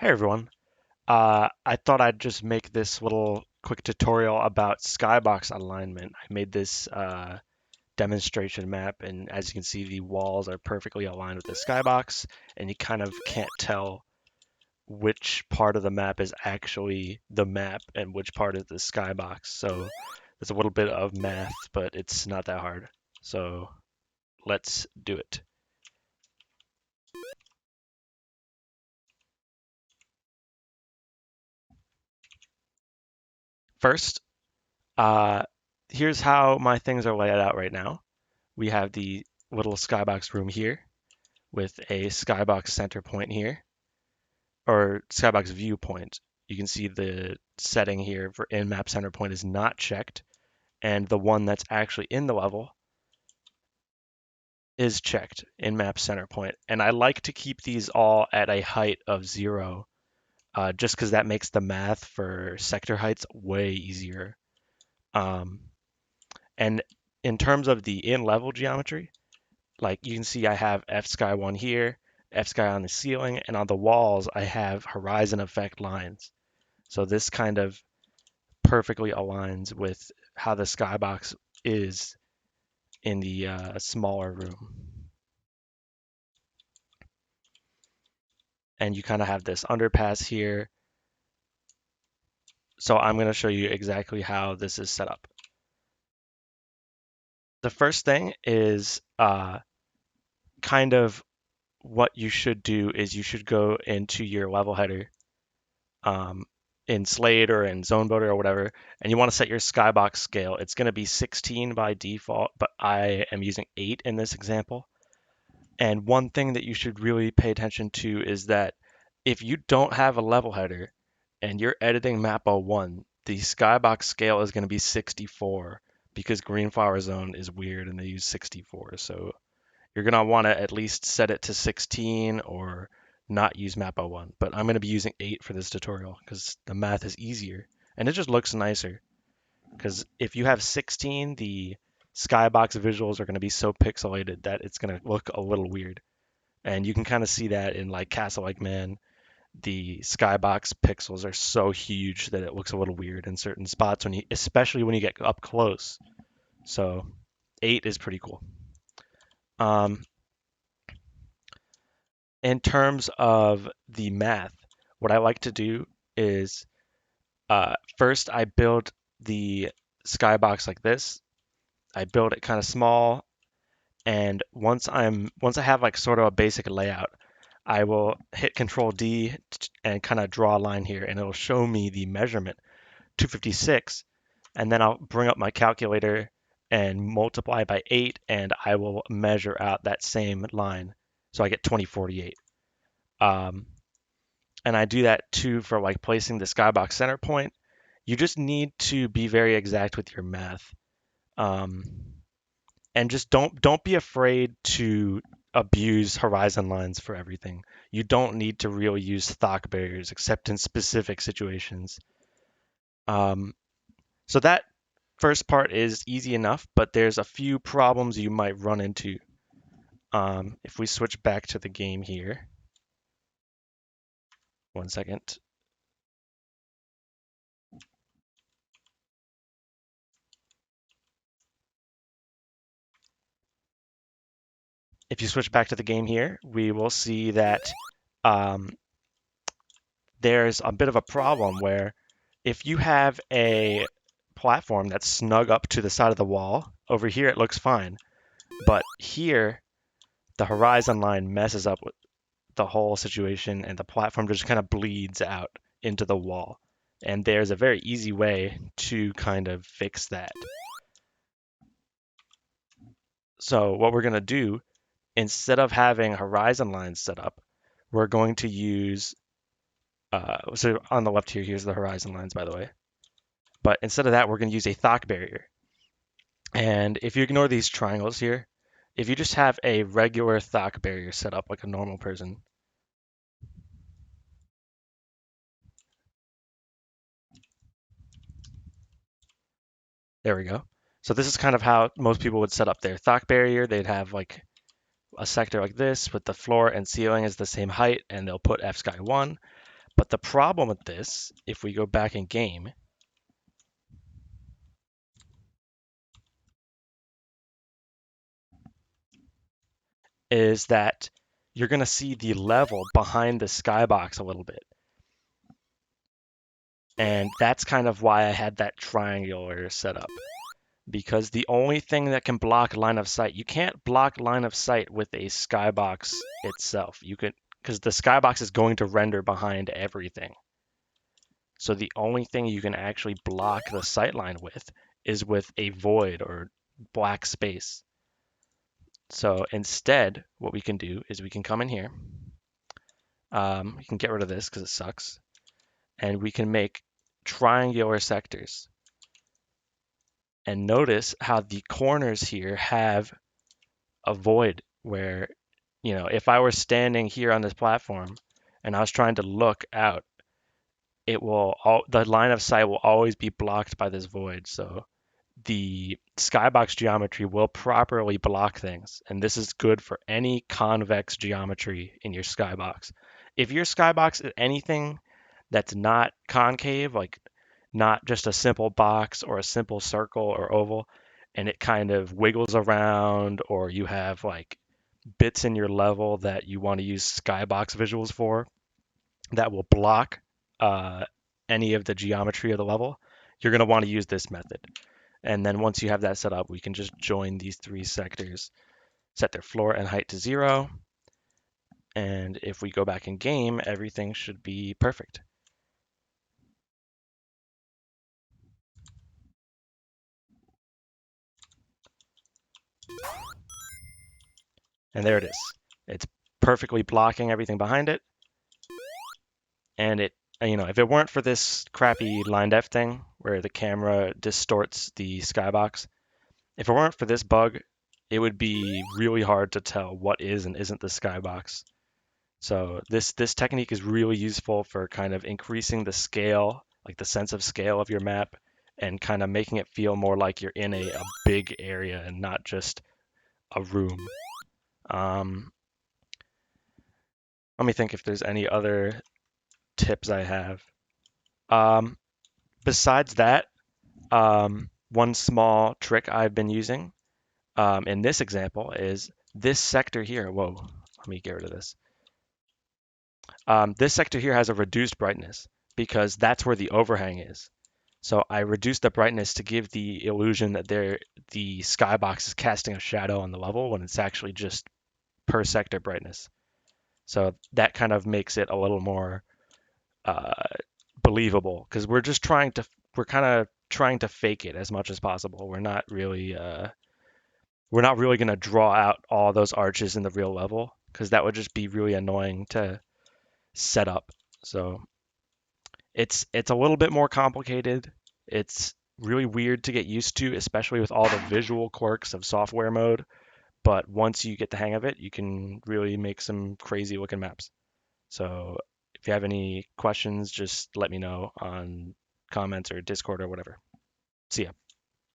Hey everyone. I thought I'd just make this little quick tutorial about skybox alignment. I made this demonstration map, and as you can see, the walls are perfectly aligned with the skybox, and you kind of can't tell which part of the map is actually the map and which part is the skybox. So there's a little bit of math, but it's not that hard. So let's do it. First, uh, here's how my things are laid out right now. We have the little skybox room here with a skybox center point here, or skybox viewpoint. You can see the setting here for in-map center point is not checked, and the one that's actually in the level is checked, in-map center point. And I like to keep these all at a height of 0, just because that makes the math for sector heights way easier. Um, and in terms of the in-level geometry, like you can see I have F sky 1 here, F sky on the ceiling, and on the walls I have horizon effect lines. So this kind of perfectly aligns with how the skybox is in the smaller room. And you kind of have this underpass here. So I'm going to show you exactly how this is set up. The first thing is kind of what you should do is you should go into your level header um, in Slate or in Zone Builder or whatever, and you want to set your skybox scale. It's going to be 16 by default, but I am using 8 in this example. And one thing that you should really pay attention to is that if you don't have a level header and you're editing map 01, the skybox scale is going to be 64 because Greenflower Zone is weird and they use 64. So you're going to want to at least set it to 16 or not use map 01. But I'm going to be using 8 for this tutorial because the math is easier and it just looks nicer. Because if you have 16, the skybox visuals are going to be so pixelated that it's going to look a little weird. And you can kind of see that in like Castle Like Man. The skybox pixels are so huge that it looks a little weird in certain spots when you, especially when you get up close. So 8 is pretty cool. Um, in terms of the math, what I like to do is first I build the skybox like this. I build it kind of small, and once I have like sort of a basic layout, I will hit Control D and kind of draw a line here, and it'll show me the measurement 256, and then I'll bring up my calculator and multiply by 8, and I will measure out that same line, so I get 2048. Um, and I do that too for like placing the skybox center point. You just need to be very exact with your math. Um, and just don't be afraid to abuse horizon lines for everything. You don't need to really use Thock barriers except in specific situations. Um, so that first part is easy enough, but there's a few problems you might run into. If we switch back to the game here, one second. If you switch back to the game here, we will see that um, there's a bit of a problem where if you have a platform that's snug up to the side of the wall, over here it looks fine. But here, the horizon line messes up with the whole situation and the platform just kind of bleeds out into the wall. And there's a very easy way to kind of fix that. So what we're going to do, instead of having horizon lines set up, we're going to use, so on the left here, here's the horizon lines, by the way. But instead of that, we're going to use a Thock barrier. And if you ignore these triangles here, if you just have a regular Thock barrier set up like a normal person, there we go. So this is kind of how most people would set up their Thock barrier. They'd have like a sector like this with the floor and ceiling is the same height, and they'll put F sky 1. But the problem with this, if we go back in game, is that you're going to see the level behind the skybox a little bit. And that's kind of why I had that triangular setup. Because the only thing that can block line of sight, you can't block line of sight with a skybox itself. You could, because the skybox is going to render behind everything. So the only thing you can actually block the sight line with is with a void or black space. So instead, what we can do is we can come in here. We can get rid of this because it sucks. And we can make triangular sectors. And notice how the corners here have a void where, if I were standing here on this platform and I was trying to look out, the line of sight will always be blocked by this void. So the skybox geometry will properly block things, and this is good for any convex geometry in your skybox. If your skybox is anything that's not concave, like not just a simple box or a simple circle or oval, and it kind of wiggles around, or you have like bits in your level that you want to use skybox visuals for that will block uh, any of the geometry of the level, you're going to want to use this method. And then once you have that set up, we can just join these three sectors, set their floor and height to 0. And if we go back in game, everything should be perfect. And there it is. It's perfectly blocking everything behind it. And if it weren't for this crappy line depth thing where the camera distorts the skybox, if it weren't for this bug, it would be really hard to tell what is and isn't the skybox. So this technique is really useful for kind of increasing the scale, like the sense of scale of your map, and kind of making it feel more like you're in a big area and not just a room. Let me think if there's any other tips I have. Um, Besides that, one small trick I've been using in this example is this sector here. Whoa, let me get rid of this. This sector here has a reduced brightness because that's where the overhang is. So I reduced the brightness to give the illusion that the skybox is casting a shadow on the level when it's actually just per sector brightness. So that kind of makes it a little more uh, believable because we're kind of trying to fake it as much as possible. We're not really going to draw out all those arches in the real level because that would just be really annoying to set up. So it's a little bit more complicated. It's really weird to get used to, especially with all the visual quirks of software mode. But once you get the hang of it, you can really make some crazy looking maps. So if you have any questions, just let me know on comments or Discord or whatever. See ya.